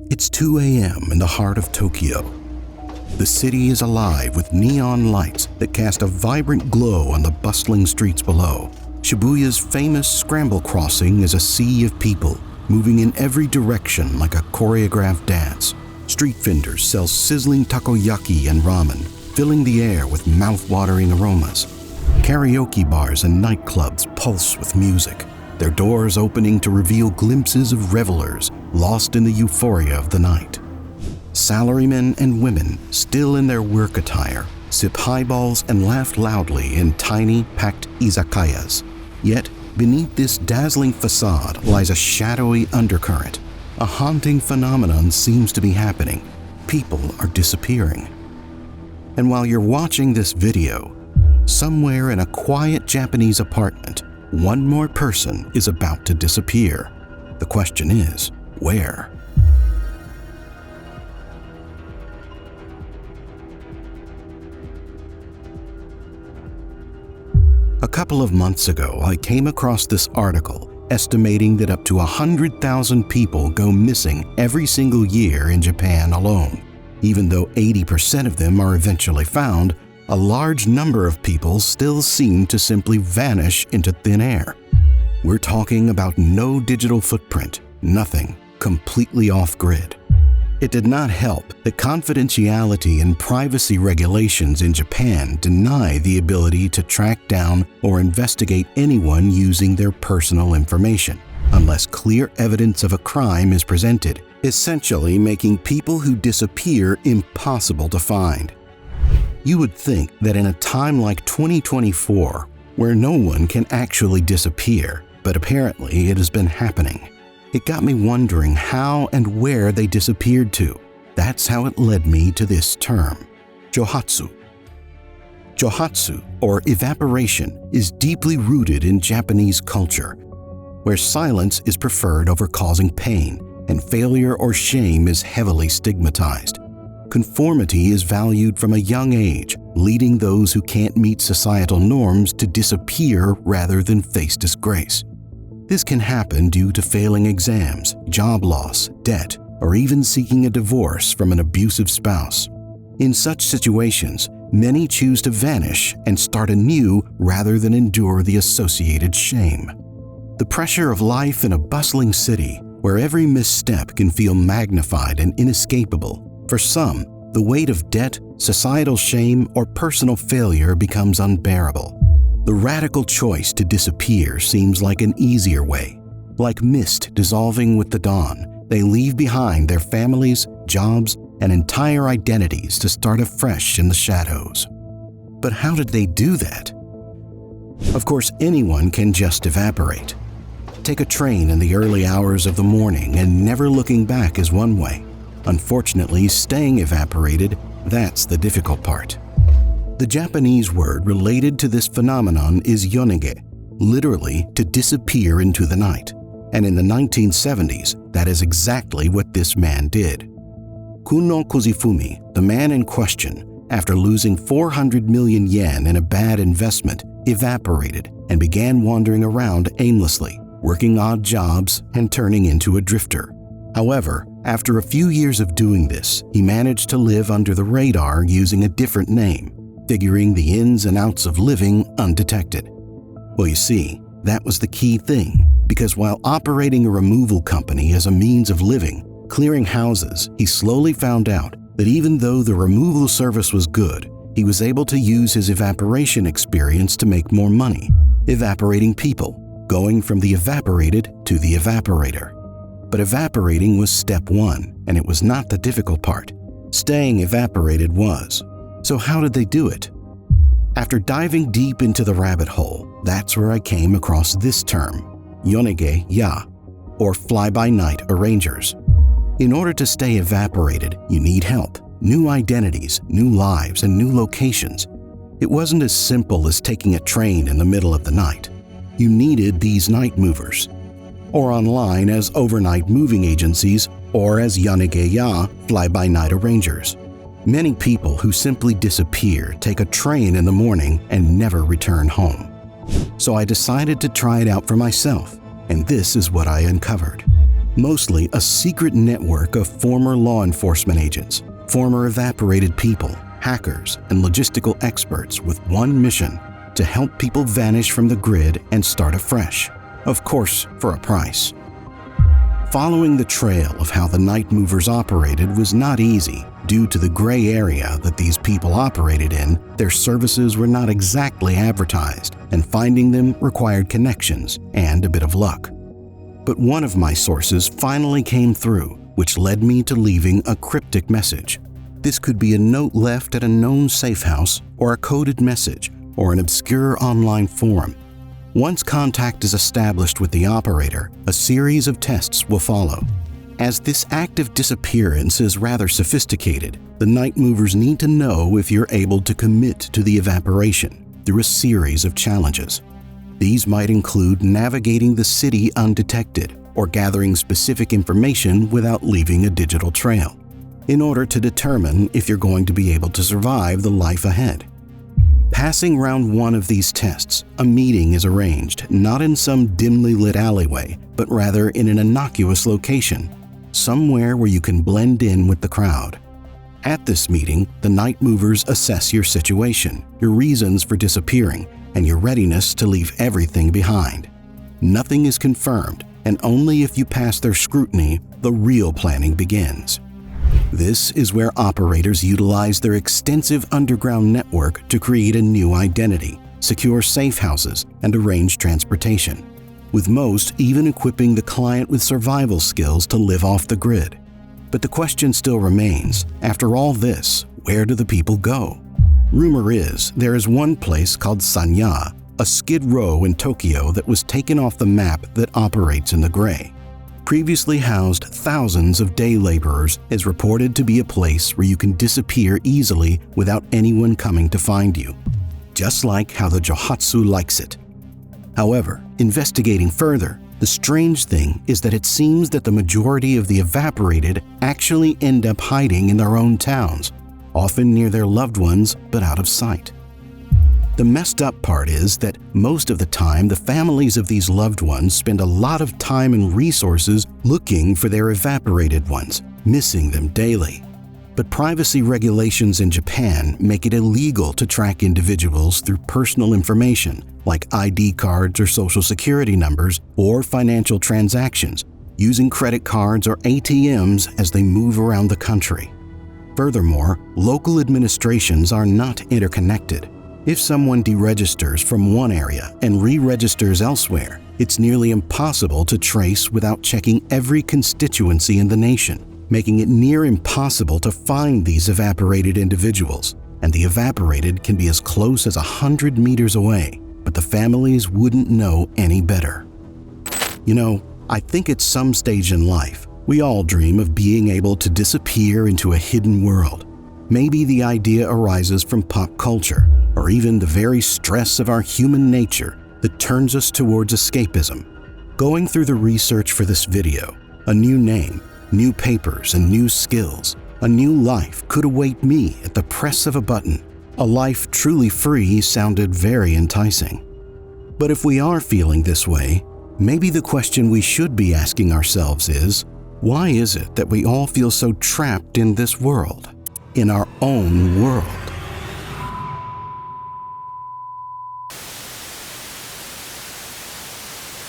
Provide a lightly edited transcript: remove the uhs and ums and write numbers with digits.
It's 2 a.m. in the heart of Tokyo. The city is alive with neon lights that cast a vibrant glow on the bustling streets below. Shibuya's famous scramble crossing is a sea of people, moving in every direction like a choreographed dance. Street vendors sell sizzling takoyaki and ramen, filling the air with mouth-watering aromas. Karaoke bars and nightclubs pulse with music, their doors opening to reveal glimpses of revelers lost in the euphoria of the night. Salarymen and women, still in their work attire, sip highballs and laugh loudly in tiny, packed izakayas. Yet, beneath this dazzling facade lies a shadowy undercurrent. A haunting phenomenon seems to be happening. People are disappearing. And while you're watching this video, somewhere in a quiet Japanese apartment, one more person is about to disappear. The question is, where? A couple of months ago, I came across this article estimating that up to 100,000 people go missing every single year in Japan alone. Even though 80% of them are eventually found, a large number of people still seem to simply vanish into thin air. We're talking about no digital footprint, nothing, completely off-grid. It did not help that confidentiality and privacy regulations in Japan deny the ability to track down or investigate anyone using their personal information, unless clear evidence of a crime is presented, essentially making people who disappear impossible to find. You would think that in a time like 2024, where no one can actually disappear, but apparently it has been happening. It got me wondering how and where they disappeared to. That's how it led me to this term, johatsu. Johatsu, or evaporation, is deeply rooted in Japanese culture, where silence is preferred over causing pain, and failure or shame is heavily stigmatized. Conformity is valued from a young age, leading those who can't meet societal norms to disappear rather than face disgrace. This can happen due to failing exams, job loss, debt, or even seeking a divorce from an abusive spouse. In such situations, many choose to vanish and start anew rather than endure the associated shame. The pressure of life in a bustling city, where every misstep can feel magnified and inescapable, for some, the weight of debt, societal shame, or personal failure becomes unbearable. The radical choice to disappear seems like an easier way. Like mist dissolving with the dawn, they leave behind their families, jobs, and entire identities to start afresh in the shadows. But how did they do that? Of course, anyone can just evaporate. Take a train in the early hours of the morning and never looking back is one way. Unfortunately, staying evaporated, that's the difficult part. The Japanese word related to this phenomenon is yonage, literally to disappear into the night. And in the 1970s, that is exactly what this man did. Kuno Kozifumi, the man in question, after losing 400 million yen in a bad investment, evaporated and began wandering around aimlessly, working odd jobs and turning into a drifter. However, after a few years of doing this, he managed to live under the radar using a different name, figuring the ins and outs of living undetected. Well, you see, that was the key thing, because while operating a removal company as a means of living, clearing houses, he slowly found out that even though the removal service was good, he was able to use his evaporation experience to make more money, evaporating people, going from the evaporated to the evaporator. But evaporating was step one, and it was not the difficult part. Staying evaporated was. So how did they do it? After diving deep into the rabbit hole, that's where I came across this term, yonage ya, or fly-by-night arrangers. In order to stay evaporated, you need help, new identities, new lives, and new locations. It wasn't as simple as taking a train in the middle of the night. You needed these night movers, or online as overnight moving agencies, or as yonage ya, fly-by-night arrangers. Many people who simply disappear take a train in the morning and never return home. So I decided to try it out for myself, and this is what I uncovered. mostly a secret network of former law enforcement agents, former evaporated people, hackers, and logistical experts with one mission: to help people vanish from the grid and start afresh, of course for a price. Following the trail of how the Night Movers operated was not easy. Due to the gray area that these people operated in, their services were not exactly advertised, and finding them required connections and a bit of luck. But one of my sources finally came through, which led me to leaving a cryptic message. This could be a note left at a known safe house, or a coded message, or an obscure online forum. Once contact is established with the operator, a series of tests will follow. As this act of disappearance is rather sophisticated, the Night Movers need to know if you're able to commit to the evaporation through a series of challenges. These might include navigating the city undetected or gathering specific information without leaving a digital trail, in order to determine if you're going to be able to survive the life ahead. Passing round one of these tests, a meeting is arranged, not in some dimly lit alleyway, but rather in an innocuous location, somewhere where you can blend in with the crowd. At this meeting, the Night Movers assess your situation, your reasons for disappearing, and your readiness to leave everything behind. Nothing is confirmed, and only if you pass their scrutiny, the real planning begins. This is where operators utilize their extensive underground network to create a new identity, secure safe houses, and arrange transportation, with most even equipping the client with survival skills to live off the grid. But the question still remains, after all this, where do the people go? Rumor is there is one place called Sanya, a skid row in Tokyo that was taken off the map that operates in the gray. Previously housed thousands of day laborers, is reported to be a place where you can disappear easily without anyone coming to find you, just like how the johatsu likes it. However, investigating further, the strange thing is that it seems that the majority of the evaporated actually end up hiding in their own towns, often near their loved ones but out of sight. The messed up part is that most of the time the families of these loved ones spend a lot of time and resources looking for their evaporated ones, missing them daily. But privacy regulations in Japan make it illegal to track individuals through personal information like ID cards or social security numbers or financial transactions, using credit cards or ATMs as they move around the country. Furthermore, local administrations are not interconnected. If someone deregisters from one area and re-registers elsewhere, it's nearly impossible to trace without checking every constituency in the nation, making it near impossible to find these evaporated individuals. And the evaporated can be as close as 100 meters away, but the families wouldn't know any better. You know, I think at some stage in life, we all dream of being able to disappear into a hidden world. Maybe the idea arises from pop culture, or even the very stress of our human nature that turns us towards escapism. Going through the research for this video, a new name, new papers, and new skills, a new life could await me at the press of a button. A life truly free sounded very enticing. But if we are feeling this way, maybe the question we should be asking ourselves is, why is it that we all feel so trapped in this world, in our own world?